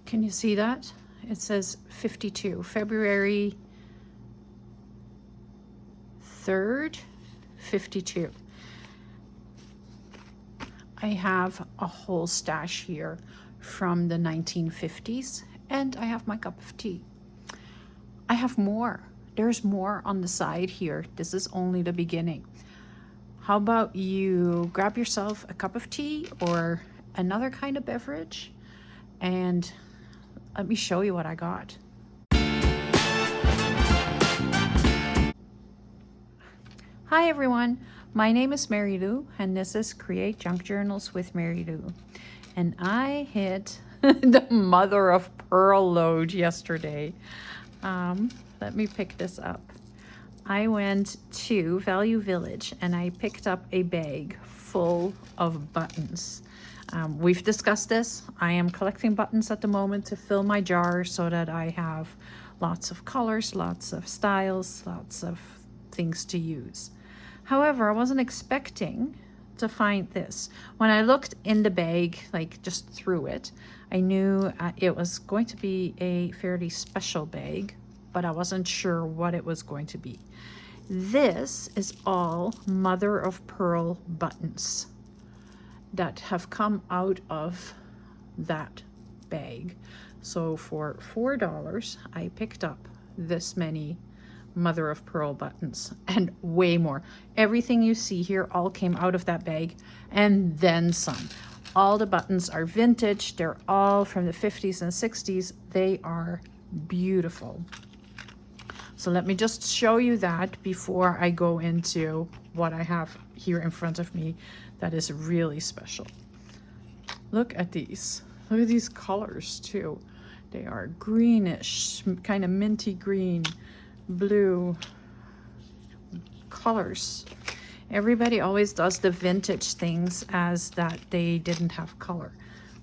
Can you see that? It says 52, February 3rd, 52. I have a whole stash here from the 1950s, and I have my cup of tea. I have more. There's more on the side here. This is only the beginning. How about you grab yourself a cup of tea or another kind of beverage, and let me show you what I got. Hi everyone, my name is Mary Lou, and this is Create Junk Journals with Mary Lou. And I hit the mother of pearl load yesterday. Let me pick this up. I went to Value Village and I picked up a bag full of buttons. We've discussed this. I am collecting buttons at the moment to fill my jar so that I have lots of colors, lots of styles, lots of things to use. However, I wasn't expecting to find this. When I looked in the bag, like just through it, I knew it was going to be a fairly special bag, but I wasn't sure what it was going to be. This is all mother of pearl buttons that have come out of that bag. So for $4, I picked up this many mother of pearl buttons and way more. Everything you see here all came out of that bag and then some. All the buttons are vintage. They're all from the 50s and 60s. They are beautiful. So let me just show you that before I go into what I have here in front of me that is really special. Look at these. Look at these colors too. They are greenish, kind of minty green, blue colors. Everybody always does the vintage things as that they didn't have color.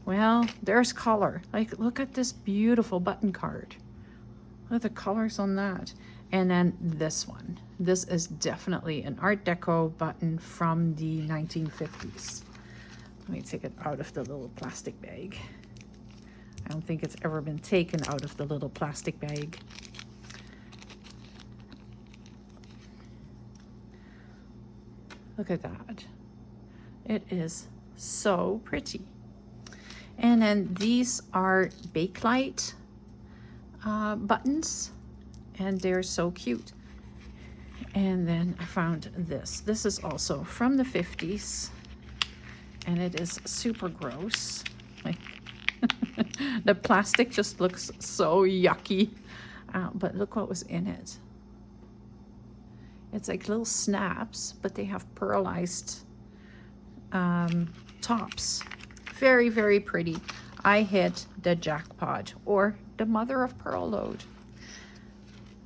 Well, there's color. Like, look at this beautiful button card. Look at the colors on that. And then this one. This is definitely an Art Deco button from the 1950s. Let me take it out of the little plastic bag. I don't think it's ever been taken out of the little plastic bag. Look at that. It is so pretty. And then these are Bakelite buttons, and they're so cute. And then I found this. This is also from the 50s, and it is super gross. Like the plastic just looks so yucky, but look what was in it. It's like little snaps, but they have pearlized tops. Very, very pretty. I hit the jackpot, or the mother of pearl load.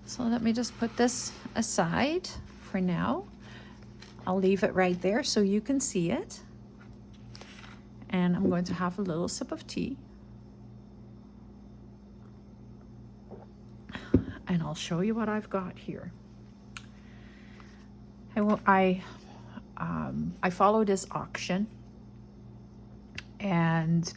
So let me just put this aside for now. I'll leave it right there so you can see it. And I'm going to have a little sip of tea. And I'll show you what I've got here. I follow this auction, and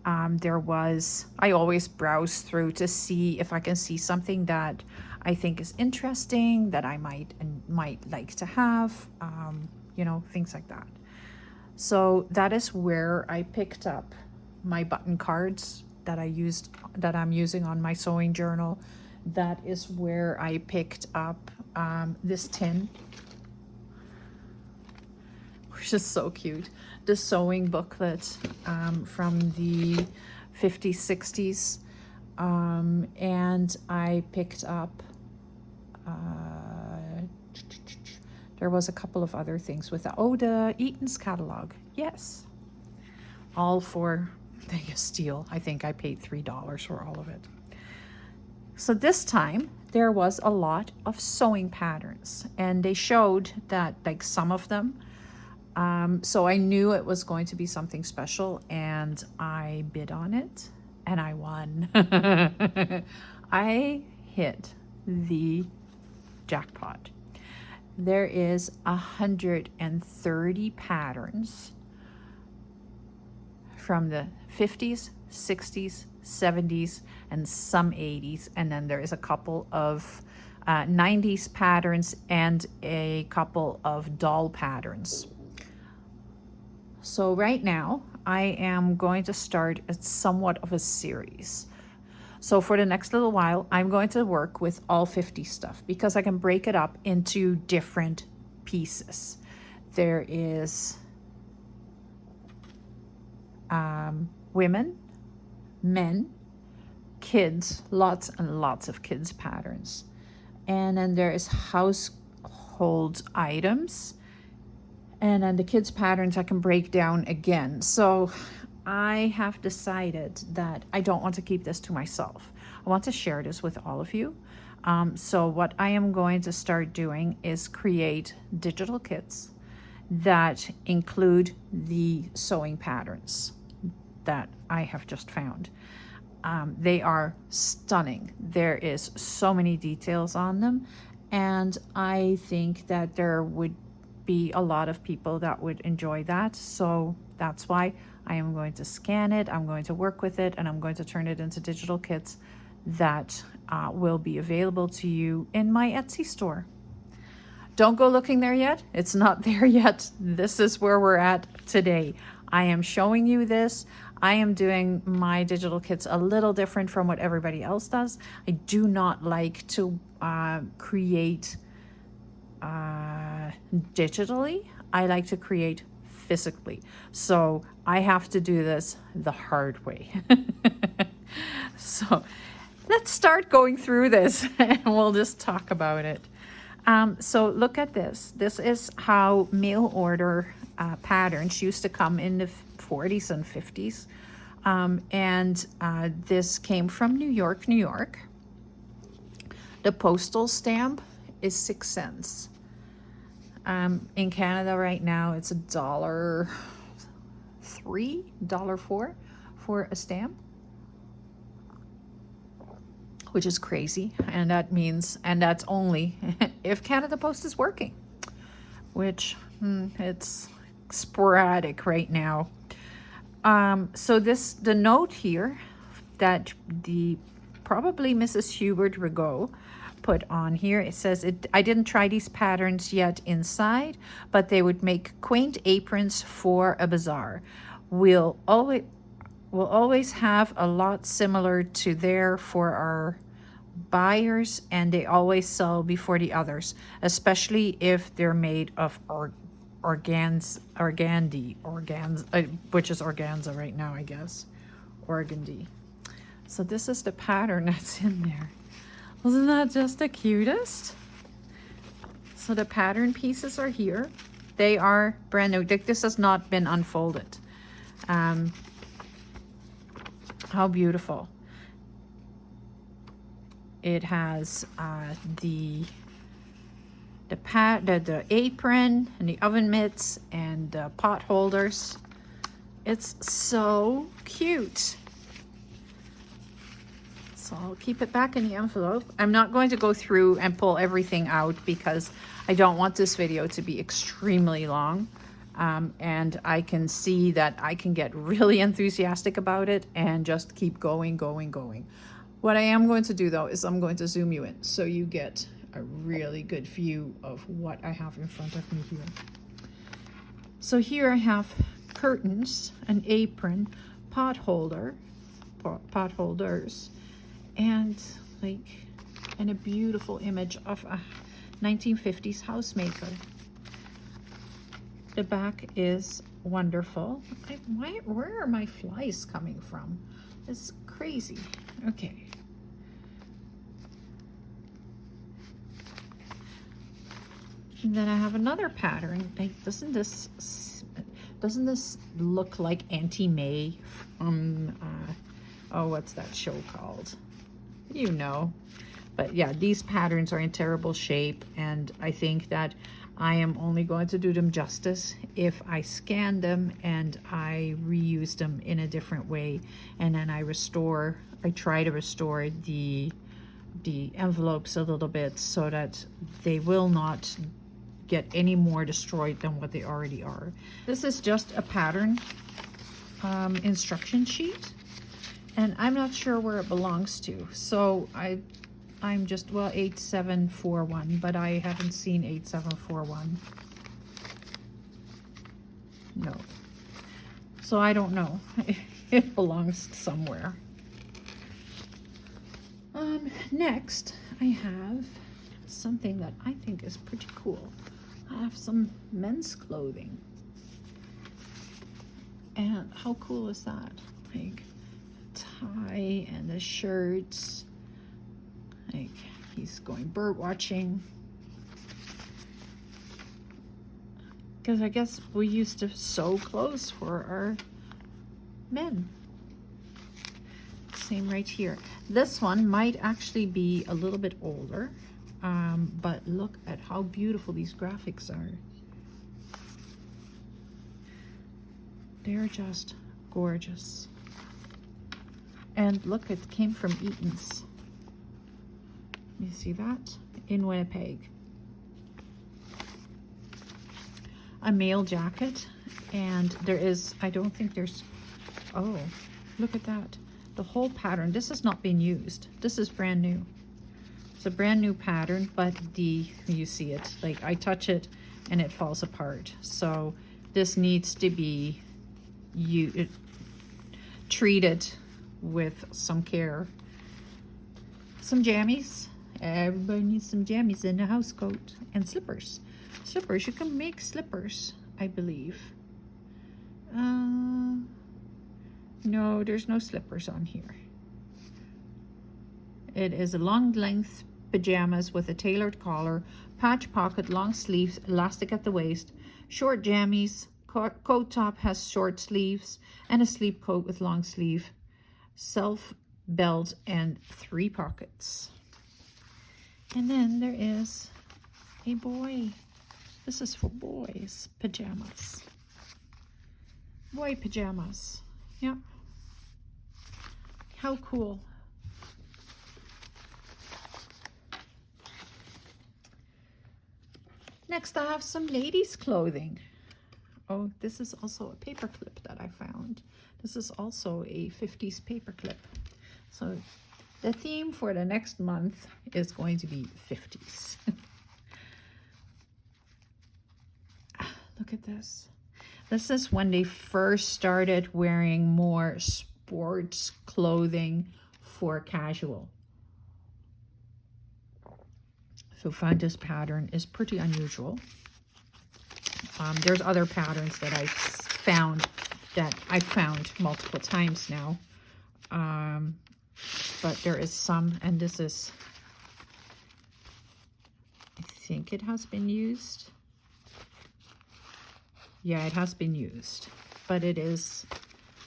I always browse through to see if I can see something that I think is interesting, that I might like to have, you know, things like that. So that is where I picked up my button cards that I'm using on my sewing journal. That is where I picked up this tin, which is so cute. The sewing booklet from the 50s, 60s. And I picked up, there was a couple of other things with the Eaton's catalog. Yes. All for a steal. I think I paid $3 for all of it. So this time there was a lot of sewing patterns, and they showed that like some of them. So I knew it was going to be something special, and I bid on it and I won. I hit the jackpot. There is 130 patterns from the 50s, 60s, 70s, and some 80s. And then there is a couple of 90s patterns and a couple of doll patterns. So right now I am going to start somewhat of a series. So for the next little while, I'm going to work with all 50 stuff because I can break it up into different pieces. There is women, men, kids, lots and lots of kids patterns. And then there is household items. And then the kids patterns I can break down again. So I have decided that I don't want to keep this to myself. I want to share this with all of you. So what I am going to start doing is create digital kits that include the sewing patterns that I have just found. They are stunning. There is so many details on them, and I think that there would be a lot of people that would enjoy that. So that's why I am going to scan it, I'm going to work with it, and I'm going to turn it into digital kits that will be available to you in my Etsy store. Don't go looking there yet. It's not there yet. This is where we're at today. I am showing you this. I am doing my digital kits a little different from what everybody else does. I do not like to create digitally. I like to create physically. So I have to do this the hard way. So let's start going through this and we'll just talk about it. So look at this. This is how mail order patterns used to come in the 40s and 50s. This came from New York, New York. The postal stamp is 6 cents. In Canada right now, it's $1.03, $1.04 for a stamp, which is crazy. And that means, and that's only if Canada Post is working, which it's sporadic right now. So the note here that probably Mrs. Hubert Rigaud put on here, it says, I didn't try these patterns yet inside, but they would make quaint aprons for a bazaar. We'll always have a lot similar to there for our buyers, and they always sell before the others, especially if they're made of organza, which is organza right now, I guess. Organdy. So this is the pattern that's in there. Wasn't that just the cutest? So the pattern pieces are here. They are brand new. This has not been unfolded. How beautiful. It has the apron and the oven mitts and the pot holders. It's so cute. So I'll keep it back in the envelope. I'm not going to go through and pull everything out because I don't want this video to be extremely long. And I can see that I can get really enthusiastic about it and just keep going. What I am going to do though is I'm going to zoom you in so you get a really good view of what I have in front of me here. So here I have curtains, an apron, pot holders, and a beautiful image of a 1950s housemaker. The back is wonderful. Where are my flies coming from? It's crazy. Okay. And then I have another pattern. Doesn't this look like Auntie May from what's that show called? You know. But yeah, these patterns are in terrible shape, and I think that I am only going to do them justice if I scan them and I reuse them in a different way, and then I try to restore the envelopes a little bit so that they will not get any more destroyed than what they already are. This is just a pattern instruction sheet, And I'm not sure where it belongs to. So I'm just, well, 8741, but I haven't seen 8741. No. So I don't know. It belongs somewhere. Next, I have something that I think is pretty cool. I have some men's clothing. And how cool is that? Like a tie and the shirts. Like he's going bird watching. Because I guess we used to sew clothes for our men. Same right here. This one might actually be a little bit older, but look at how beautiful these graphics are. They're just gorgeous. And look, it came from Eaton's. You see that? In Winnipeg. A male jacket, and there is, I don't think there's, oh, look at that. The whole pattern, this has not been used. This is brand new. It's a brand new pattern, but you see it, like I touch it and it falls apart. So this needs to be treated with some care. Some jammies. Everybody needs some jammies in a house coat, and slippers. Slippers, you can make slippers, I believe. No, there's no slippers on here. It is a long length pajamas with a tailored collar, patch pocket, long sleeves, elastic at the waist, short jammies, coat top has short sleeves, and a sleep coat with long sleeve, self belt, and 3 pockets. And then there is a boy. This is for boys' pajamas. Boy pajamas. Yeah. How cool. Next, I have some ladies' clothing. Oh, this is also a paper clip that I found. This is also a 50s paper clip. So the theme for the next month is going to be 50s. Look at this. This is when they first started wearing more sports clothing for casual. So find this pattern is pretty unusual. There's other patterns that I've found multiple times now. But there is some, and this is, I think it has been used. Yeah, it has been used, but it is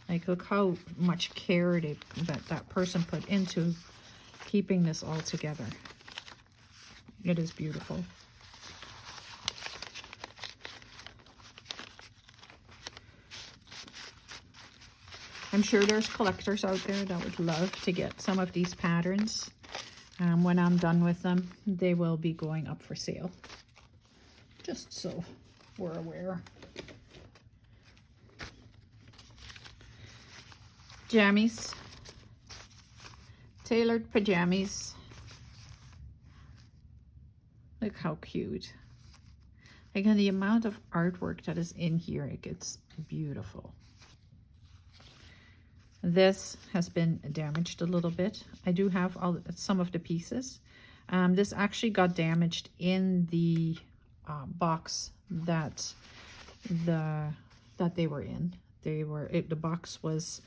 like, look how much care that person put into keeping this all together. It is beautiful. I'm sure there's collectors out there that would love to get some of these patterns. When I'm done with them, they will be going up for sale. Just so we're aware. Jammies, tailored pajamas. Look how cute. Again, the amount of artwork that is in here, it gets beautiful. This has been damaged a little bit. I do have some of the pieces. This actually got damaged in the box that they were in. The box was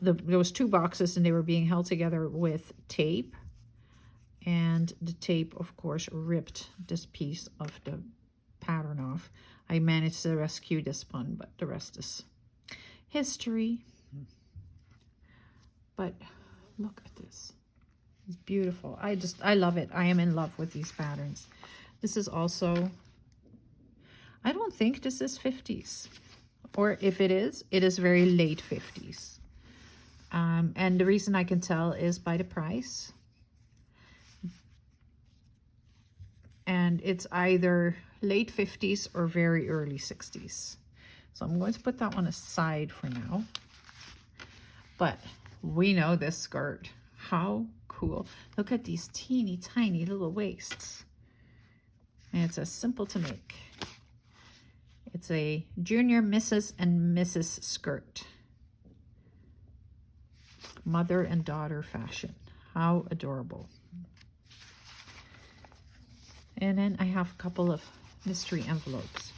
there was 2 boxes, and they were being held together with tape, and the tape, of course, ripped this piece of the pattern off. I managed to rescue this one, but the rest is history. But look at this. It's beautiful. I love it. I am in love with these patterns. This is also, I don't think this is 50s, or if it is very late 50s. And the reason I can tell is by the price. And it's either late 50s or very early 60s. So I'm going to put that one aside for now. But we know this skirt. How cool. Look at these teeny tiny little waists. And it's as simple to make. It's a junior Mrs. and Mrs. skirt. Mother and daughter fashion. How adorable. And then I have a couple of mystery envelopes.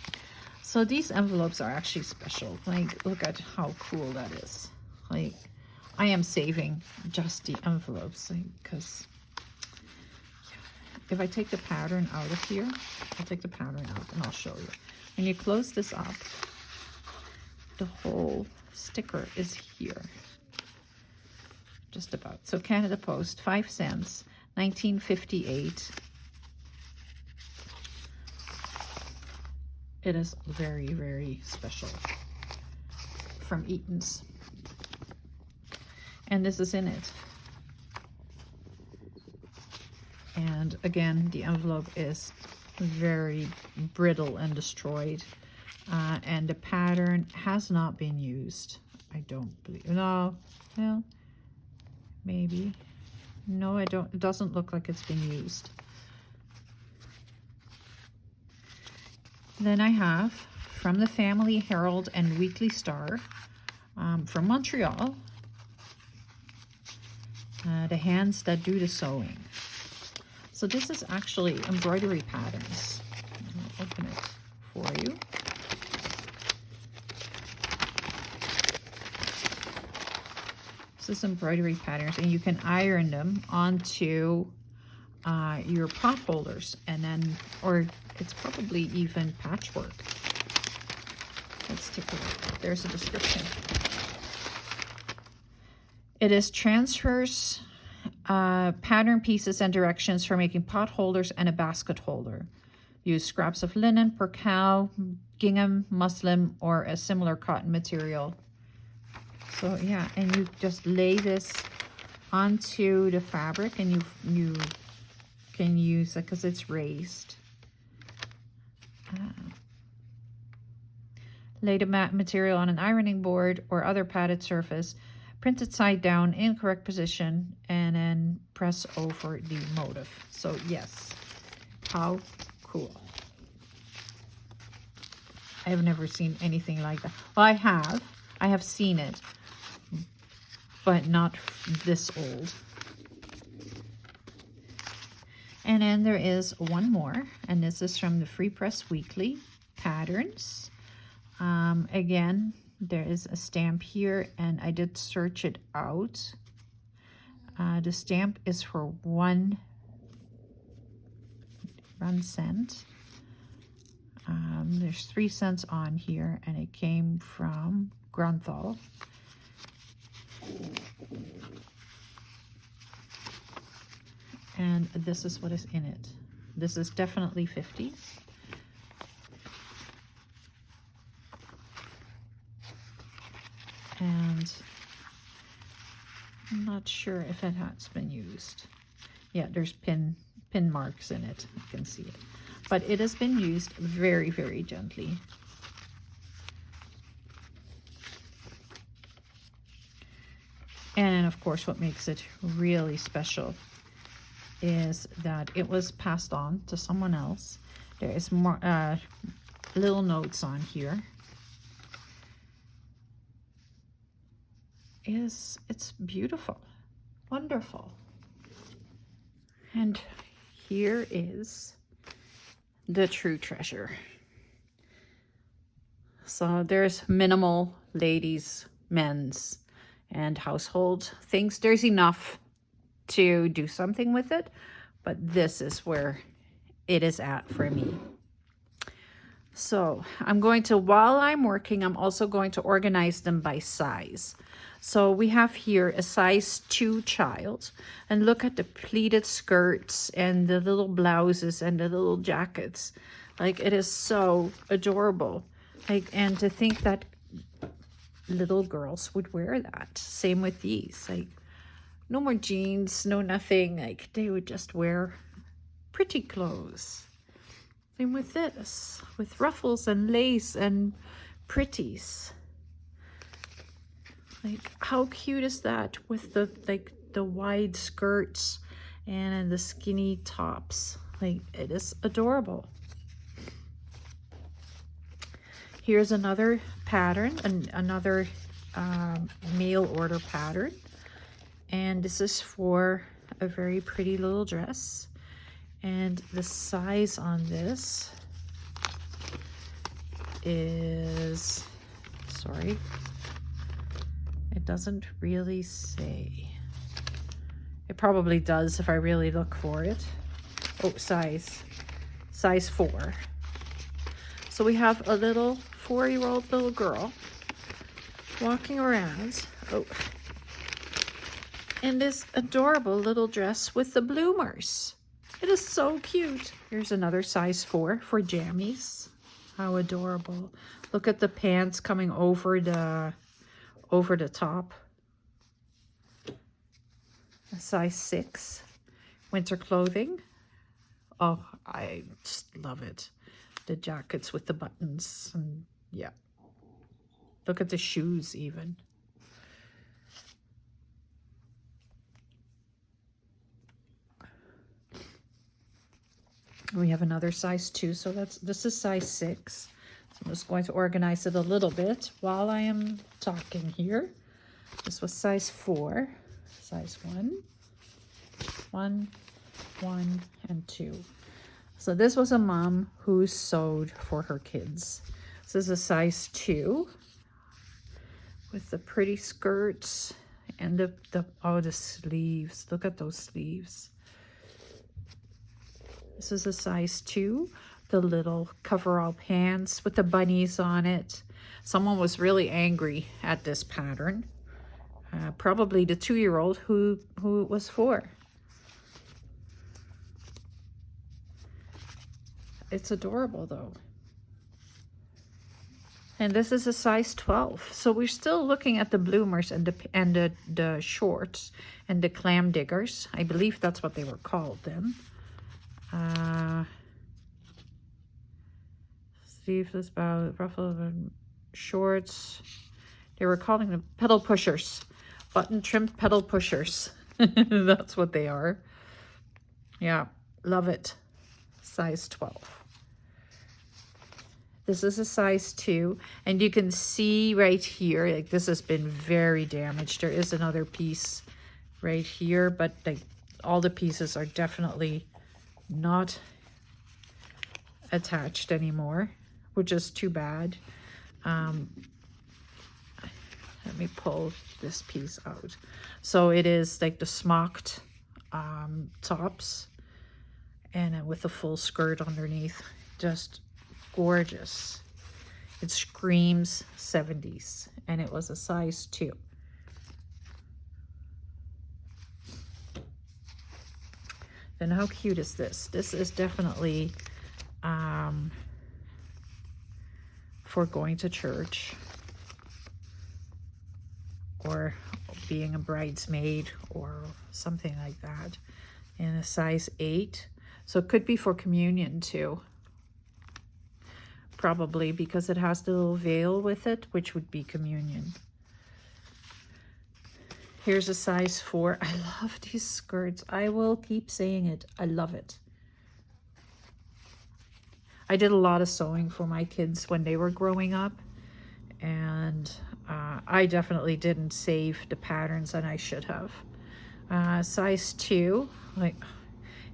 So these envelopes are actually special. Like, look at how cool that is. Like, I am saving just the envelopes because if I take the pattern out of here, I'll take the pattern out and I'll show you. When you close this up, the whole sticker is here. Just about. So Canada Post, 5 cents, 1958. It is very, very special from Eaton's. And this is in it. And again, the envelope is very brittle and destroyed. And the pattern has not been used. I don't believe. No, well, maybe. No, I don't. It doesn't look like it's been used. Then I have from the Family Herald and Weekly Star from Montreal, The Hands That Do the Sewing. So this is actually embroidery patterns. I'll open it for you. This is embroidery patterns, and you can iron them onto your pot holders, and then, or it's probably even patchwork. Let's take a look. There's a description. It is transfers, pattern pieces and directions for making pot holders and a basket holder. Use scraps of linen, percale, gingham, muslin, or a similar cotton material. So yeah, and you just lay this onto the fabric, and you can use it because it's raised. Lay the material on an ironing board or other padded surface, print it side down in correct position, and then press over the motif. So yes, how cool. I have never seen anything like that. Well, I have seen it, but not this old. And then there is one more, and this is from the Free Press Weekly Patterns. Again, there is a stamp here, and I did search it out. The stamp is for 1 cent. There's 3 cents on here, and it came from Grunthal. And this is what is in it. This is definitely 50. And I'm not sure if it has been used. Yeah, there's pin marks in it. You can see it. But it has been used very, very gently. And of course, what makes it really special is that it was passed on to someone else. There is more little notes on here. It's beautiful, wonderful. And here is the true treasure. So there's minimal ladies, men's, and household things. There's enough to do something with it, but this is where it is at for me. So I'm going to, while I'm working, I'm also going to organize them by size. So we have here a size 2 child, and look at the pleated skirts and the little blouses and the little jackets. Like, it is so adorable. Like, and to think that little girls would wear that. Same with these. Like, no more jeans, no nothing. Like, they would just wear pretty clothes. Same with this, with ruffles and lace and pretties. Like, how cute is that with the the wide skirts and the skinny tops? Like, it is adorable. Here's another pattern, another mail order pattern. And this is for a very pretty little dress. And the size on this is, sorry, it doesn't really say. It probably does if I really look for it. Oh, size 4. So we have a little 4-year-old little girl walking around. Oh, in this adorable little dress with the bloomers. It is so cute. Here's another size 4 for jammies. How adorable. Look at the pants coming over the top. A size 6. Winter clothing. Oh, I just love it. The jackets with the buttons, and yeah. Look at the shoes even. We have another size 2, so this is size 6. So I'm just going to organize it a little bit while I am talking here. This was size 4, size 1, and 2. So this was a mom who sewed for her kids. This is a size 2 with the pretty skirts and the sleeves. Look at those sleeves. This is a size 2, the little coverall pants with the bunnies on it. Someone was really angry at this pattern. Probably the 2-year-old who it was for. It's adorable though. And this is a size 12. So we're still looking at the bloomers and the shorts and the clam diggers. I believe that's what they were called then. Sleeveless ruffled shorts. They were calling them pedal pushers. Button trimmed pedal pushers. That's what they are. Yeah, love it. Size 12. This is a size 2, and you can see right here, like this has been very damaged. There is another piece right here, but like all the pieces are definitely not attached anymore, which is too bad. Let me pull this piece out. So it is like the smocked tops, and with a full skirt underneath. Just gorgeous. It screams 70s, and it was a size 2. Then how cute is this? This is definitely for going to church or being a bridesmaid or something like that, in a size 8. So it could be for communion too. Probably because it has the little veil with it, which would be communion. Here's a size 4. I love these skirts. I will keep saying it. I love it. I did a lot of sewing for my kids when they were growing up, and I definitely didn't save the patterns, and I should have. Size 2, like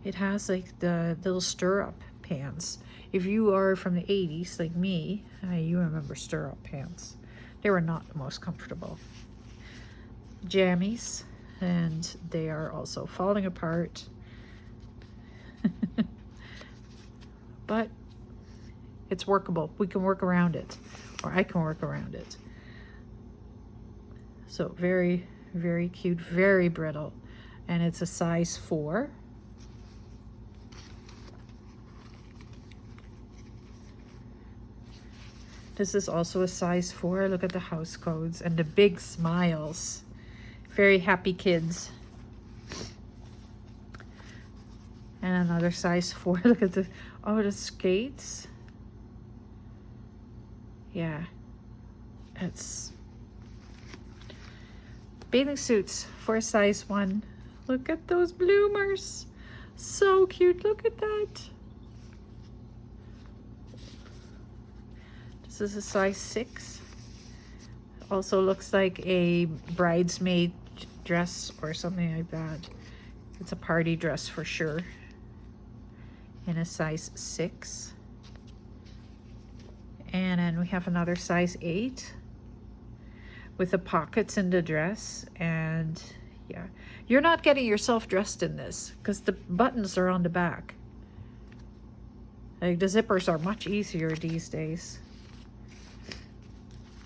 it has like the little stirrup pants. If you are from the 80s like me, you remember stirrup pants. They were not the most comfortable. Jammies, and they are also falling apart. But it's workable. We can work around it, or I can work around it. So very, very cute, very brittle, and it's a size 4. This is also a size 4. Look at the house codes and the big smiles. Very happy kids. And another size 4. Look at the skates. Yeah. Bathing suits for size 1. Look at those bloomers. So cute. Look at that. This is a size 6. Also looks like a bridesmaid dress or something like that. It's a party dress for sure. In a size 6. And then we have another size 8 with the pockets in the dress. And yeah, you're not getting yourself dressed in this because the buttons are on the back. Like, the zippers are much easier these days.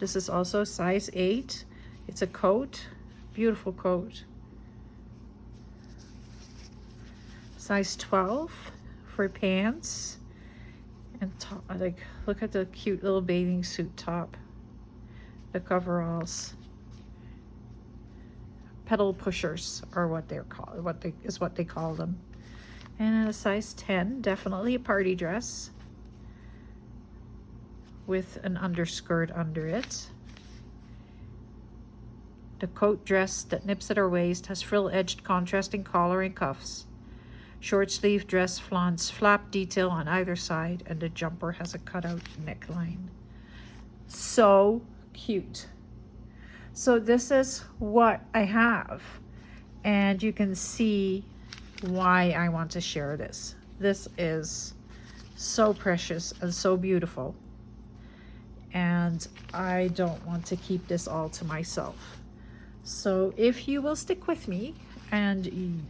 This is also size 8. It's a coat, beautiful coat. Size 12 for pants and top. Like, look at the cute little bathing suit top. The coveralls. Pedal pushers are what they're called. What they call them. And a size 10, definitely a party dress with an underskirt under it. The coat dress that nips at her waist has frill-edged contrasting collar and cuffs. Short sleeve dress flaunts flap detail on either side, and the jumper has a cutout neckline. So cute. So this is what I have, and you can see why I want to share this. This is so precious and so beautiful, and I don't want to keep this all to myself. So if you will stick with me, and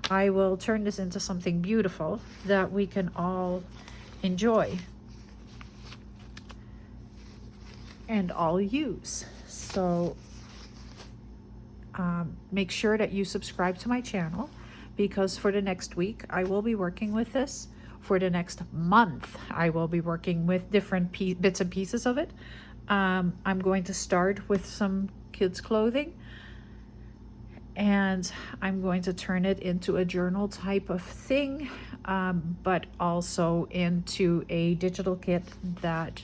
I will turn this into something beautiful that we can all enjoy and all use. So make sure that you subscribe to my channel, because for the next week I will be working with this. For the next month I will be working with different bits and pieces of it. I'm going to start with some kids clothing, and I'm going to turn it into a journal type of thing, but also into a digital kit that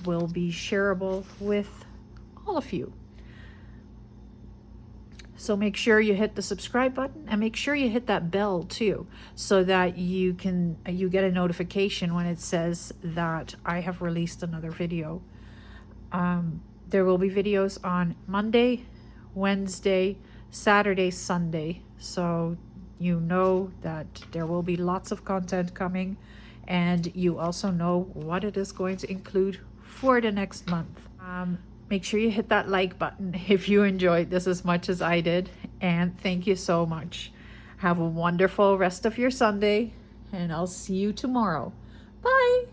will be shareable with all of you. So make sure you hit the subscribe button, and make sure you hit that bell too, so that you get a notification when it says that I have released another video. There will be videos on Monday, Wednesday, Saturday, Sunday. So you know that there will be lots of content coming, and you also know what it is going to include for the next month. Make sure you hit that like button if you enjoyed this as much as I did, and thank you so much. Have a wonderful rest of your Sunday, and I'll see you tomorrow. Bye.